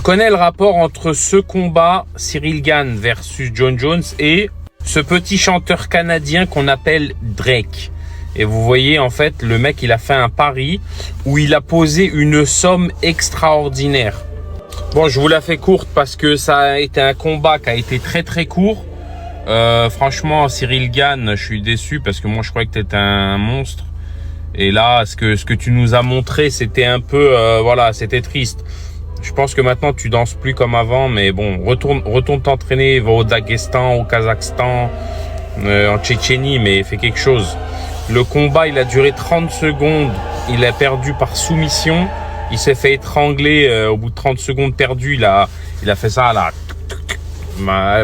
connais le rapport entre ce combat Cyril Gane versus Jon Jones et ce petit chanteur canadien qu'on appelle Drake. Et vous voyez, en fait, le mec, il a fait un pari où il a posé une somme extraordinaire. Bon, je vous la fais courte parce que ça a été un combat qui a été très très court. Franchement, Cyril Gane, je suis déçu parce que moi, je croyais que tu étais un monstre. Et là, ce que tu nous as montré, c'était un peu, voilà, c'était triste. Je pense que maintenant, tu danses plus comme avant, mais bon, retourne t'entraîner, va au Daghestan, au Kazakhstan, en Tchétchénie, mais fais quelque chose. Le combat, il a duré 30 secondes. Il a perdu par soumission. Il s'est fait étrangler au bout de 30 secondes perdues. Il a fait ça là.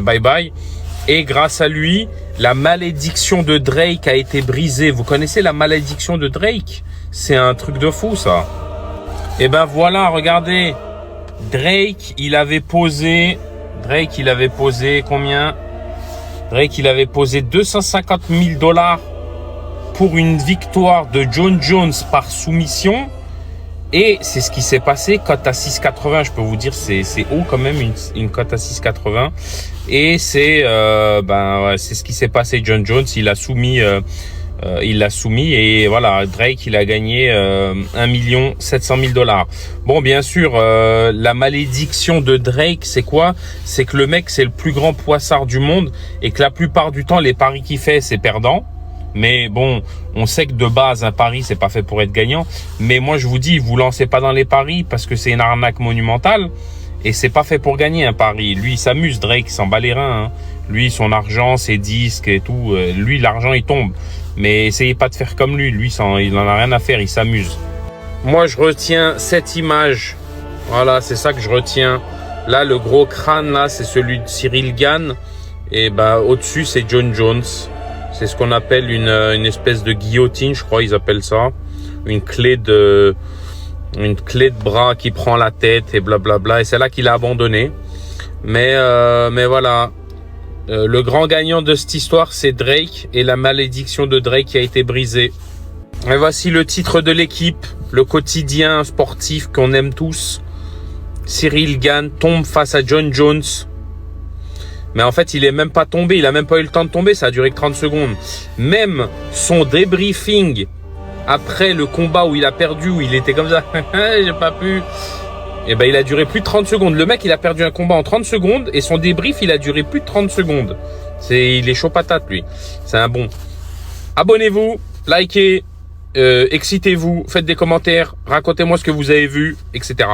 Bye bye. Et grâce à lui, la malédiction de Drake a été brisée. Vous connaissez la malédiction de Drake? C'est un truc de fou, ça. Et ben voilà, regardez. Drake, il avait posé combien? Drake, il avait posé 250 000 $. Pour une victoire de Jon Jones par soumission. Et c'est ce qui s'est passé. Cote à 6,80, je peux vous dire, c'est haut quand même, une cote à 6,80. Et c'est c'est ce qui s'est passé. Jon Jones, il l'a soumis et voilà, Drake, il a gagné 1 700 000 $. Bon, bien sûr, la malédiction de Drake, c'est quoi? C'est que le mec, c'est le plus grand poissard du monde et que la plupart du temps, les paris qu'il fait, c'est perdant. Mais bon, on sait que de base, un pari, c'est pas fait pour être gagnant. Mais moi, je vous dis, vous lancez pas dans les paris parce que c'est une arnaque monumentale. Et c'est pas fait pour gagner un pari. Lui, il s'amuse, Drake, il s'en bat les reins. Hein. Lui, son argent, ses disques et tout. Lui, l'argent, il tombe. Mais essayez pas de faire comme lui. Lui, il en a rien à faire, il s'amuse. Moi, je retiens cette image. Voilà, c'est ça que je retiens. Là, le gros crâne, là, c'est celui de Cyril Gane. Et au-dessus, c'est Jon Jones. C'est ce qu'on appelle une espèce de guillotine, je crois, ils appellent ça. Une clé de bras qui prend la tête et blablabla. Et c'est là qu'il a abandonné. Mais voilà. Le grand gagnant de cette histoire, c'est Drake. Et la malédiction de Drake qui a été brisée. Et voici le titre de l'équipe. Le quotidien sportif qu'on aime tous. Cyril Gane tombe face à Jon Jones. Mais en fait, il est même pas tombé. Il a même pas eu le temps de tomber. Ça a duré que 30 secondes. Même son débriefing après le combat où il a perdu, où il était comme ça, j'ai pas pu. Et il a duré plus de 30 secondes. Le mec, il a perdu un combat en 30 secondes et son débrief, il a duré plus de 30 secondes. Il est chaud patate, lui. C'est un bon. Abonnez-vous, likez, excitez-vous, faites des commentaires, racontez-moi ce que vous avez vu, etc.